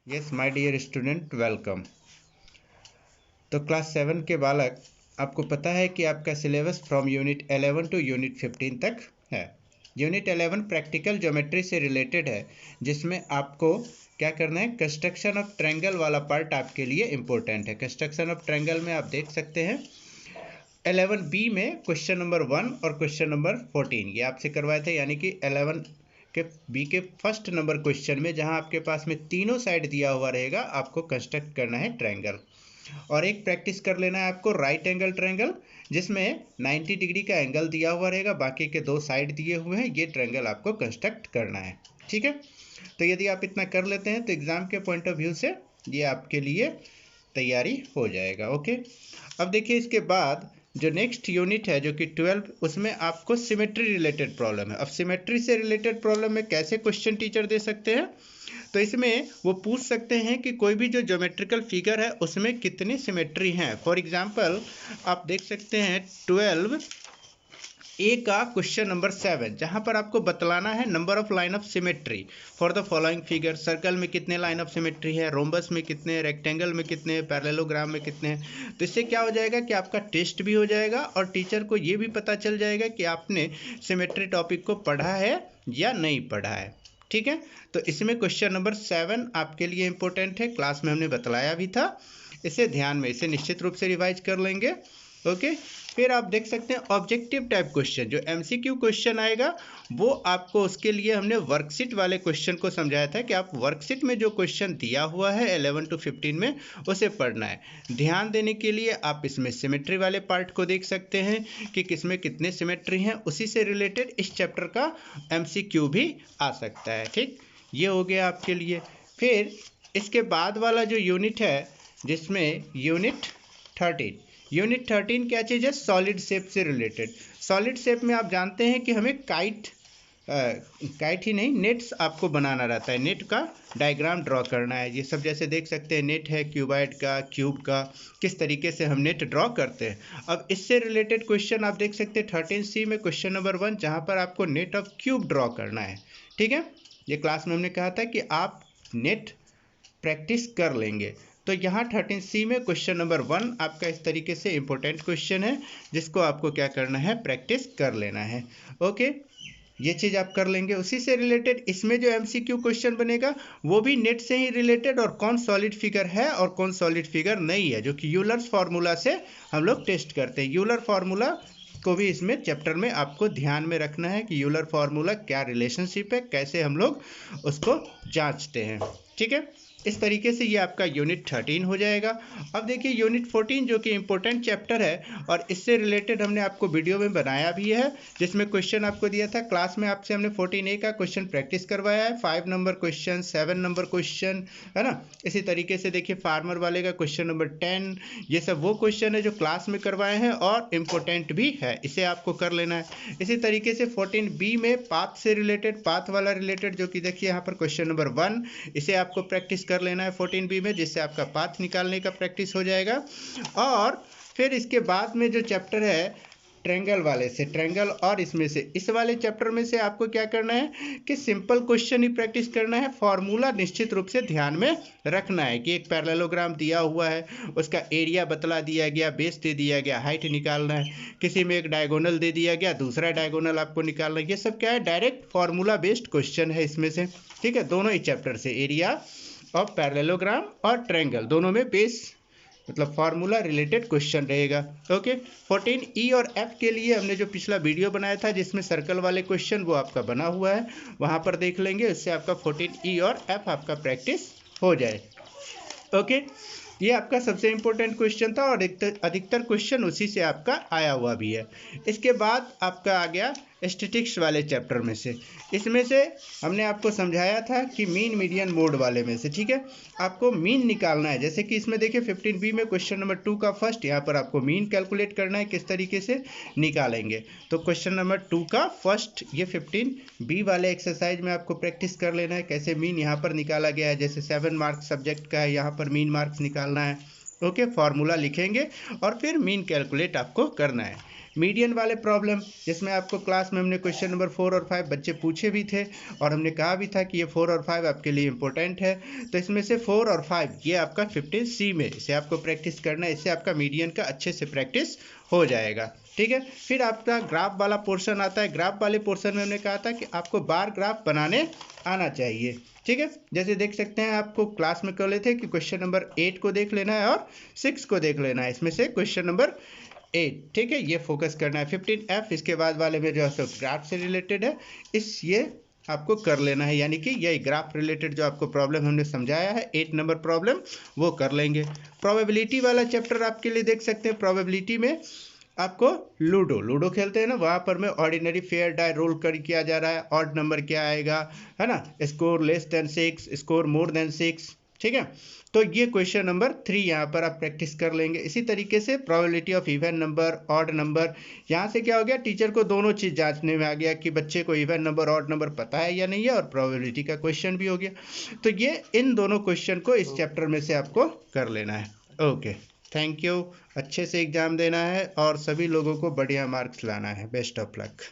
Yes my dear student, welcome. तो class 7 के बालक, आपको पता है कि आपका syllabus from unit 11 to unit 15 तक है। यूनिट 11 प्रैक्टिकल ज्योमेट्री से रिलेटेड है, जिसमें आपको क्या करना है, कंस्ट्रक्शन ऑफ ट्रायंगल वाला पार्ट आपके लिए इम्पोर्टेंट है। कंस्ट्रक्शन ऑफ ट्रायंगल में आप देख सकते हैं 11B में क्वेश्चन नंबर 1 और क्वेश्चन नंबर 14 ये आपसे करवाए थे, यानी कि 11 के बी के फर्स्ट नंबर क्वेश्चन में जहां आपके पास में तीनों साइड दिया हुआ रहेगा, आपको कंस्ट्रक्ट करना है ट्रायंगल। और एक प्रैक्टिस कर लेना है आपको राइट एंगल ट्रायंगल, जिसमें 90 डिग्री का एंगल दिया हुआ रहेगा, बाकी के दो साइड दिए हुए हैं। ये ट्रायंगल आपको कंस्ट्रक्ट करना है, ठीक है। तो यदि आप इतना कर लेते हैं तो एग्जाम के पॉइंट ऑफ व्यू से ये आपके लिए तैयारी हो जाएगा। ओके, अब देखिए इसके बाद जो नेक्स्ट यूनिट है जो कि 12, उसमें आपको सिमेट्री रिलेटेड प्रॉब्लम है। अब सिमेट्री से रिलेटेड प्रॉब्लम में कैसे क्वेश्चन टीचर दे सकते हैं, तो इसमें वो पूछ सकते हैं कि कोई भी जो ज्योमेट्रिकल फिगर है उसमें कितनी सिमेट्री हैं। फॉर एग्जांपल आप देख सकते हैं 12A का क्वेश्चन नंबर 7, जहां पर आपको बतलाना है number of line of symmetry for the following figure. Circle में कितने लाइन ऑफ सिमेट्री है, रोम्बस में कितने, रेक्टेंगल में कितने, पैरेललोग्राम में कितने। तो इससे क्या हो जाएगा कि आपका टेस्ट भी हो जाएगा और टीचर को ये भी पता चल जाएगा कि आपने सिमेट्री टॉपिक को पढ़ा है या नहीं पढ़ा है, ठीक है। तो इसमें क्वेश्चन नंबर 7 आपके लिए इंपॉर्टेंट है, क्लास में हमने बतलाया भी था। इसे ध्यान में, इसे निश्चित रूप से रिवाइज कर लेंगे। ओके, फिर आप देख सकते हैं ऑब्जेक्टिव टाइप क्वेश्चन, जो एमसीक्यू क्वेश्चन आएगा वो आपको, उसके लिए हमने वर्कशीट वाले क्वेश्चन को समझाया था कि आप वर्कशीट में जो क्वेश्चन दिया हुआ है 11 टू 15 में उसे पढ़ना है। ध्यान देने के लिए आप इसमें सिमेट्री वाले पार्ट को देख सकते हैं कि किसमें कितने सिमेट्री हैं, उसी से रिलेटेड इस चैप्टर का एमसीक्यू भी आ सकता है, ठीक। ये हो गया आपके लिए। फिर इसके बाद वाला जो यूनिट है, जिसमें यूनिट 13 क्या चीज़ है, सॉलिड शेप से रिलेटेड। सॉलिड शेप में आप जानते हैं कि हमें काइट ही नहीं, नेट्स आपको बनाना रहता है, नेट का डायग्राम ड्रॉ करना है। ये सब जैसे देख सकते हैं नेट है क्यूबॉइड का, क्यूब का, किस तरीके से हम नेट ड्रॉ करते हैं। अब इससे रिलेटेड क्वेश्चन आप देख सकते हैं 13C में क्वेश्चन नंबर 1, जहाँ पर आपको नेट ऑफ क्यूब ड्रॉ करना है, ठीक है। ये क्लास में हमने कहा था कि आप नेट प्रैक्टिस कर लेंगे। तो यहाँ 13C में क्वेश्चन नंबर 1 आपका इस तरीके से इंपॉर्टेंट क्वेश्चन है, जिसको आपको क्या करना है, प्रैक्टिस कर लेना है। ओके, ये चीज़ आप कर लेंगे। उसी से रिलेटेड इसमें जो एमसीक्यू क्वेश्चन बनेगा वो भी नेट से ही रिलेटेड, और कौन सॉलिड फिगर है और कौन सॉलिड फिगर नहीं है, जो कि यूलर्स फार्मूला से हम लोग टेस्ट करते हैं। यूलर फार्मूला को भी इसमें चैप्टर में आपको ध्यान में रखना है कि यूलर फार्मूला क्या रिलेशनशिप है, कैसे हम लोग उसको जांचते हैं, ठीक है। इस तरीके से ये आपका यूनिट 13 हो जाएगा। अब देखिए यूनिट 14 जो कि इम्पोर्टेंट चैप्टर है, और इससे रिलेटेड हमने आपको वीडियो में बनाया भी है, जिसमें क्वेश्चन आपको दिया था क्लास में। आपसे हमने 14A का क्वेश्चन प्रैक्टिस करवाया है, 5 नंबर क्वेश्चन, 7 नंबर क्वेश्चन, है ना। इसी तरीके से देखिए फार्मर वाले का क्वेश्चन नंबर 10, ये सब वो क्वेश्चन है जो क्लास में करवाए हैं और इम्पोर्टेंट भी है, इसे आपको कर लेना है। इसी तरीके से 14B में पाथ से रिलेटेड, पाथ वाला रिलेटेड, जो कि देखिए यहाँ पर क्वेश्चन नंबर 1, इसे आपको प्रैक्टिस कर लेना है 14B में, जिससे आपका पाथ निकालने का प्रैक्टिस हो जाएगा। और फिर इसके बाद में जो चैप्टर है ट्रायंगल वाले से, ट्रायंगल और इसमें से, इस वाले चैप्टर में से आपको क्या करना है कि सिंपल क्वेश्चन ही प्रैक्टिस करना है। फॉर्मूला निश्चित रूप से ध्यान में रखना है कि एक पैरेललोग्राम दिया हुआ है, उसका एरिया बतला दिया गया, बेस दे दिया गया, हाइट निकालना है। किसी में एक डायगोनल दे दिया गया, दूसरा डायगोनल आपको निकालना है। ये सब क्या है, डायरेक्ट फॉर्मूला बेस्ड क्वेश्चन है इसमें से, ठीक है। दोनों ही चैप्टर से, एरिया और पैरेललोग्राम और ट्रायंगल, दोनों में बेस मतलब फार्मूला रिलेटेड क्वेश्चन रहेगा। ओके, 14E और F के लिए हमने जो पिछला वीडियो बनाया था जिसमें सर्कल वाले क्वेश्चन, वो आपका बना हुआ है, वहाँ पर देख लेंगे, इससे आपका 14E और F आपका प्रैक्टिस हो जाए। ओके, ये आपका सबसे इम्पोर्टेंट क्वेश्चन था और अधिकतर क्वेश्चन उसी से आपका आया हुआ भी है। इसके बाद आपका आ गया स्टैटिक्स वाले चैप्टर में से। इसमें से हमने आपको समझाया था कि मीन मीडियन मोड वाले में से, ठीक है, आपको मीन निकालना है। जैसे कि इसमें देखिए 15B में क्वेश्चन नंबर 2 का फर्स्ट, यहाँ पर आपको मीन कैलकुलेट करना है, किस तरीके से निकालेंगे। तो क्वेश्चन नंबर 2 का फर्स्ट, ये 15B वाले एक्सरसाइज में आपको प्रैक्टिस कर लेना है कैसे मीन यहाँ पर निकाला गया है। जैसे 7 मार्क्स सब्जेक्ट का है, यहाँ पर मीन मार्क्स निकालना है, ओके, फार्मूला लिखेंगे और फिर मीन कैलकुलेट आपको करना है। मीडियन वाले प्रॉब्लम जिसमें आपको क्लास में हमने क्वेश्चन नंबर 4 और 5 बच्चे पूछे भी थे और हमने कहा भी था कि ये 4 और 5 आपके लिए इंपॉर्टेंट है, तो इसमें से 4 और 5 ये आपका 15C में इसे आपको प्रैक्टिस करना है, इससे आपका मीडियन का अच्छे से प्रैक्टिस हो जाएगा। ठीक है, फिर आपका ग्राफ वाला पोर्शन आता है। ग्राफ वाले पोर्शन में हमने कहा था कि आपको बार ग्राफ बनाने आना चाहिए। ठीक है, जैसे देख सकते हैं आपको क्लास में कर लेते हैं कि क्वेश्चन नंबर 8 को देख लेना है और 6 को देख लेना है, इसमें से क्वेश्चन नंबर 8। ठीक है, ये फोकस करना है। 15F इसके बाद वाले में जो है ग्राफ से रिलेटेड है, ये आपको कर लेना है, यानी कि ये ग्राफ रिलेटेड जो आपको प्रॉब्लम हमने समझाया है 8 नंबर प्रॉब्लम वो कर लेंगे। प्रोबेबिलिटी वाला चैप्टर आपके लिए देख सकते हैं। प्रोबेबिलिटी में आपको लूडो खेलते हैं ना, वहाँ पर में ऑर्डिनरी फेयर डाई रोल कर किया जा रहा है। ऑड नंबर क्या आएगा, है ना, score less than 6, score more than 6। ठीक है, तो ये क्वेश्चन नंबर 3 यहाँ पर आप प्रैक्टिस कर लेंगे। इसी तरीके से probability of even number, odd number, यहाँ से क्या हो गया, टीचर को दोनों चीज़ जांचने में आ गया कि बच्चे को इवन नंबर ऑड नंबर पता है या नहीं है, और प्रोबेबिलिटी का क्वेश्चन भी हो गया। तो ये इन दोनों क्वेश्चन को इस चैप्टर में से आपको कर लेना है। Okay, thank you. अच्छे से एग्ज़ाम देना है और सभी लोगों को बढ़िया मार्क्स लाना है। Best of luck.